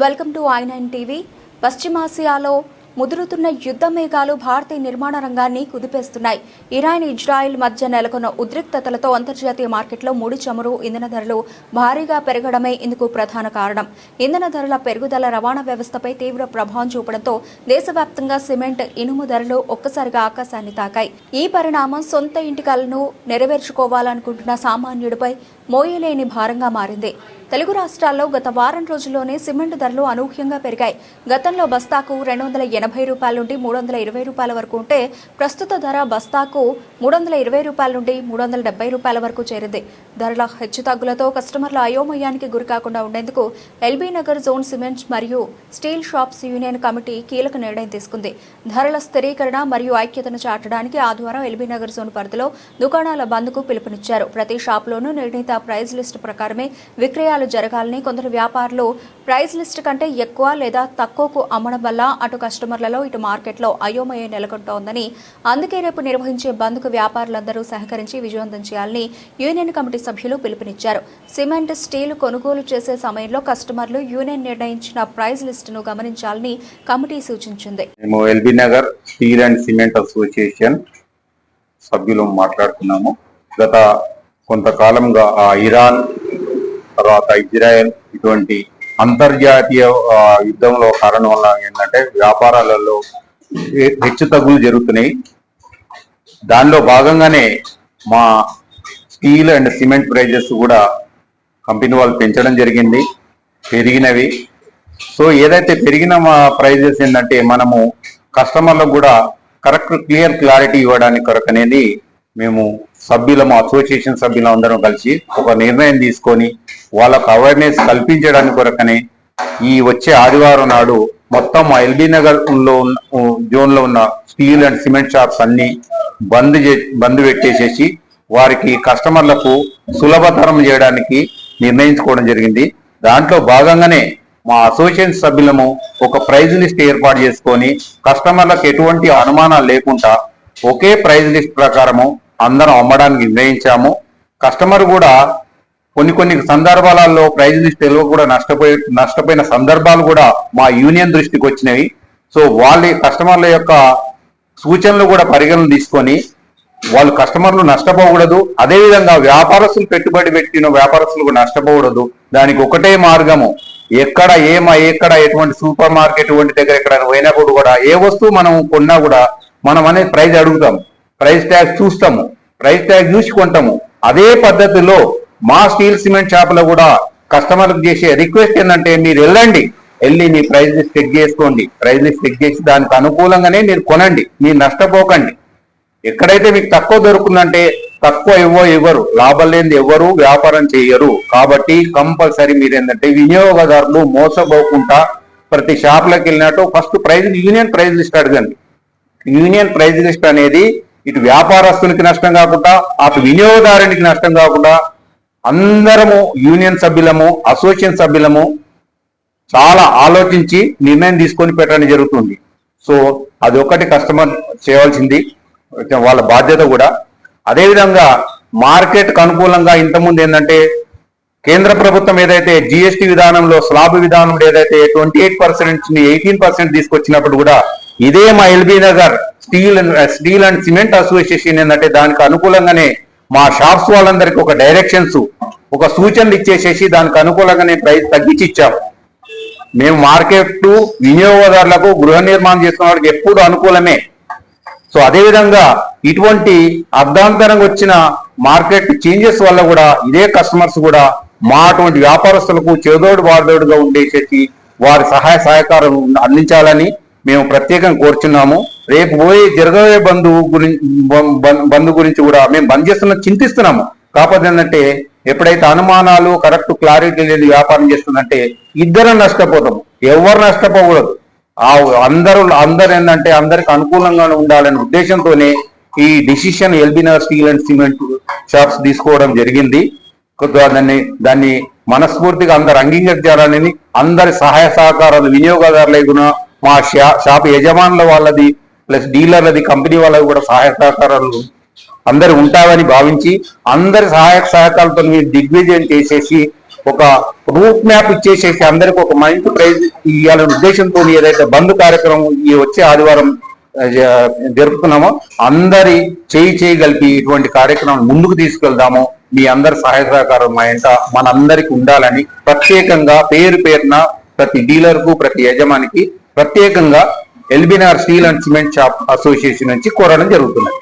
Welcome to i9 TV. పశ్చిమాసియాలో ముదురుతున్న యుద్ధ మేఘాలు భారతీయ నిర్మాణ రంగాన్ని కుదిపేస్తున్నాయి. ఇరాన్, ఇజ్రాయెల్ మధ్య నెలకొన్న ఉద్రిక్తతలతో అంతర్జాతీయ మార్కెట్లో ముడి చమురు, ఇంధన ధరలు భారీగా పెరగడమే ఇందుకు ప్రధాన కారణం. ఇంధన ధరల పెరుగుదల రవాణా వ్యవస్థపై తీవ్ర ప్రభావం చూపడంతో దేశవ్యాప్తంగా సిమెంట్, ఇనుము ధరలు ఒక్కసారిగా ఆకాశాన్ని తాకాయి. ఈ పరిణామం సొంత ఇంటి కలను నెరవేర్చుకోవాలనుకుంటున్న సామాన్యుడిపై మోయలేని భారంగా మారింది. తెలుగు రాష్ట్రాల్లో గత వారం రోజుల్లోనే సిమెంట్ ధరలు అనూహ్యంగా పెరిగాయి. గతంలో బస్తాకు 280 రూపాయల నుండి 320 రూపాయల వరకు ఉంటే ప్రస్తుత ధర బస్తాకు 320 రూపాయల నుండి 370 రూపాయల వరకు చేరింది. ధరల హెచ్చుతగ్గులతో కస్టమర్ల అయోమయానికి గురికాకుండా ఉండేందుకు ఎల్బీ నగర్ జోన్ సిమెంట్ మరియు స్టీల్ షాప్స్ యూనియన్ కమిటీ కీలక నిర్ణయం తీసుకుంది. ధరల స్థిరీకరణ మరియు ఐక్యతను చాటడానికి ఆదివారం ఎల్బీ నగర్ జోన్ పరిధిలో దుకాణాల బంద్కు పిలుపునిచ్చారు. ప్రతి షాప్లోనూ నిర్ణీత ప్రైజ్ లిస్టు ప్రకారమే విక్రయాలు జరగాలని, కొందరు వ్యాపారులు ప్రైస్ లిస్ట్ కంటే ఎక్కువ లేదా తక్కువకు అమ్మడం వల్ల అటు కస్టమర్లలో ఇటు మార్కెట్లో అయోమయం నెలకొంటోందని, అందుకే రేపు నిర్వహించే బంద్కు వ్యాపారులందరూ సహకరించి విజయవంతం చేయాలని యూనియన్ కమిటీ సభ్యులు పిలుపునిచ్చారు. సిమెంట్, స్టీల్ కొనుగోలు చేసే సమయంలో కస్టమర్లు యూనియన్ నిర్ణయించిన ప్రైస్ లిస్టును గమనించాలని కమిటీ సూచించింది. LB Nagar steel and cement association సభ్యులు మాట్లాడుతున్నాము. గత కొంతకాలంగా ఇరాన్ తర్వాత ఇజ్రాయెల్ ఇటువంటి అంతర్జాతీయ యుద్ధంలో కారణం వల్ల ఏంటంటే వ్యాపారాలలో హెచ్చు తగ్గులు జరుగుతున్నాయి. దానిలో భాగంగానే మా స్టీల్ అండ్ సిమెంట్ ప్రైజెస్ కూడా కంపెనీ వాళ్ళు పెంచడం జరిగింది, పెరిగినవి. సో ఏదైతే పెరిగిన మా ప్రైజెస్ ఏంటంటే మనము కస్టమర్లకు కూడా కరెక్ట్ క్లారిటీ ఇవ్వడానికి కొరకు అనేది మేము సభ్యులము, అసోసియేషన్ సభ్యులు అందరం కలిసి ఒక నిర్ణయం తీసుకొని వాళ్ళకు అవేర్నెస్ కల్పించడానికి కొరకనే ఈ వచ్చే ఆదివారం నాడు మొత్తం ఎల్బీ నగర్ జోన్లో ఉన్న స్టీల్ అండ్ సిమెంట్ షాప్స్ అన్ని బంద్ పెట్టేసేసి వారికి కస్టమర్లకు సులభతరం చేయడానికి నిర్ణయించుకోవడం జరిగింది. దాంట్లో భాగంగానే మా అసోసియేషన్ సభ్యులము ఒక ప్రైజ్ లిస్ట్ ఏర్పాటు చేసుకొని కస్టమర్లకు ఎటువంటి అనుమానాలు లేకుండా ఒకే ప్రైజ్ లిస్ట్ ప్రకారము అందరం అమ్మడానికి నిర్ణయించాము. కస్టమర్ కూడా కొన్ని సందర్భాలలో ప్రైజ్ లిస్ట్ తెలియ కూడా నష్టపోయిన సందర్భాలు కూడా మా యూనియన్ దృష్టికి వచ్చినవి. సో వాళ్ళ కస్టమర్ల యొక్క సూచనలు కూడా పరిగణన తీసుకొని వాళ్ళు కస్టమర్లు నష్టపోకూడదు, అదేవిధంగా వ్యాపారస్తులు పెట్టుబడి పెట్టిన వ్యాపారస్తులు కూడా నష్టపోకూడదు. దానికి ఒకటే మార్గము, ఎక్కడ ఎటువంటి సూపర్ మార్కెట్ వంటి దగ్గర ఎక్కడ పోయినప్పుడు కూడా ఏ వస్తువు మనం కొన్నా కూడా మనం అనేది ప్రైజ్ అడుగుతాం, ప్రైస్ ట్యాగ్ చూస్తాము, ప్రైస్ ట్యాగ్ చూసి కొంటాము. అదే పద్ధతిలో మా స్టీల్ సిమెంట్ షాపులో కూడా కస్టమర్లకు చేసే రిక్వెస్ట్ ఏంటంటే మీరు వెళ్ళి మీ ప్రైస్ లిస్ట్ చెక్ చేసుకోండి, ప్రైస్ లిస్ట్ చెక్ చేసి దానికి అనుకూలంగానే మీరు కొనండి, మీరు నష్టపోకండి. ఎక్కడైతే మీకు తక్కువ దొరుకుతుందంటే తక్కువ ఇవ్వరు, లాభం లేనిది ఎవరు వ్యాపారం చేయరు. కాబట్టి కంపల్సరీ మీరు ఏంటంటే వినియోగదారులు మోసపోకుండా ప్రతి షాపులకు వెళ్ళినట్టు ఫస్ట్ యూనియన్ ప్రైజ్ లిస్ట్ అడగండి. యూనియన్ ప్రైజ్ లిస్ట్ అనేది ఇటు వ్యాపారస్తునికి నష్టం కాకుండా అటు వినియోగదారునికి నష్టం కాకుండా అందరము యూనియన్ సభ్యులము, అసోసియేషన్ సభ్యులము చాలా ఆలోచించి నిర్ణయం తీసుకొని పెట్టడం జరుగుతుంది. సో అది ఒకటి కస్టమర్ చేయవలసింది, వాళ్ళ బాధ్యత కూడా. అదేవిధంగా మార్కెట్కు అనుకూలంగా ఇంతకుముందు ఏంటంటే కేంద్ర ప్రభుత్వం ఏదైతే జిఎస్టీ విధానంలో స్లాబ్ విధానంలో ఏదైతే 28% ని 18% తీసుకొచ్చినప్పుడు కూడా ఇదే మా LB Nagar steel and cement association ఏంటంటే దానికి అనుకూలంగానే మా షాప్స్ వాళ్ళందరికీ ఒక డైరెక్షన్స్, ఒక సూచనలు ఇచ్చేసేసి దానికి అనుకూలంగానే ప్రైస్ తగ్గించి ఇచ్చాము. మేము మార్కెట్ వినియోగదారులకు గృహ నిర్మాణం చేసుకున్న వారికి ఎప్పుడు అనుకూలమే. సో అదేవిధంగా ఇటువంటి అర్ధాంతరంగా వచ్చిన మార్కెట్ చేంజెస్ వల్ల కూడా ఇదే కస్టమర్స్ కూడా మా అటువంటి వ్యాపారస్తులకు చేదోడు వాదోడుగా ఉండేసేసి వారి సహాయ సహకారం అందించాలని మేము ప్రత్యేకంగా కోరుచున్నాము. రేపు జరగబోయే బంద్ గురించి కూడా మేము బంద్ చేస్తున్న చింతిస్తున్నాము. కాకపోతే ఏంటంటే ఎప్పుడైతే అనుమానాలు కరెక్ట్ క్లారిటీ లేదు వ్యాపారం చేస్తుందంటే ఇద్దరం నష్టపోతాము, ఎవరు నష్టపోకూడదు. అందరూ ఏంటంటే అందరికి అనుకూలంగా ఉండాలనే ఉద్దేశంతోనే ఈ decision LB Nagar steel and cement shops తీసుకోవడం జరిగింది. దాన్ని మనస్ఫూర్తిగా అందరు అంగీకరించాలని, అందరి సహాయ సహకారాలు వినియోగదారులు మా షాప్ యజమానుల వాళ్ళది ప్లస్ డీలర్లది కంపెనీ వాళ్ళది కూడా సహాయ సహకారాలు అందరు ఉంటామని భావించి అందరి సహాయక సహకారాలతో మీరు దిగ్విజయం చేసేసి ఒక రూట్ మ్యాప్ ఇచ్చేసేసి అందరికి ఒక మంచి ప్రైజ్ ఇవ్వాలనే ఉద్దేశంతో ఏదైతే బంద్ కార్యక్రమం ఈ వచ్చే ఆదివారం జరుపుతున్నామో అందరి చేయి కలిపి ఇటువంటి కార్యక్రమం ముందుకు తీసుకెళ్దాము. మీ అందరి సహాయ సహకారం మా ఇంట మనందరికి ఉండాలని ప్రత్యేకంగా పేరున ప్రతి డీలర్ కు ప్రతి యజమానికి ప్రత్యేకంగా LB Nagar steel and cement shop association నుంచి కోరడం జరుగుతున్నది.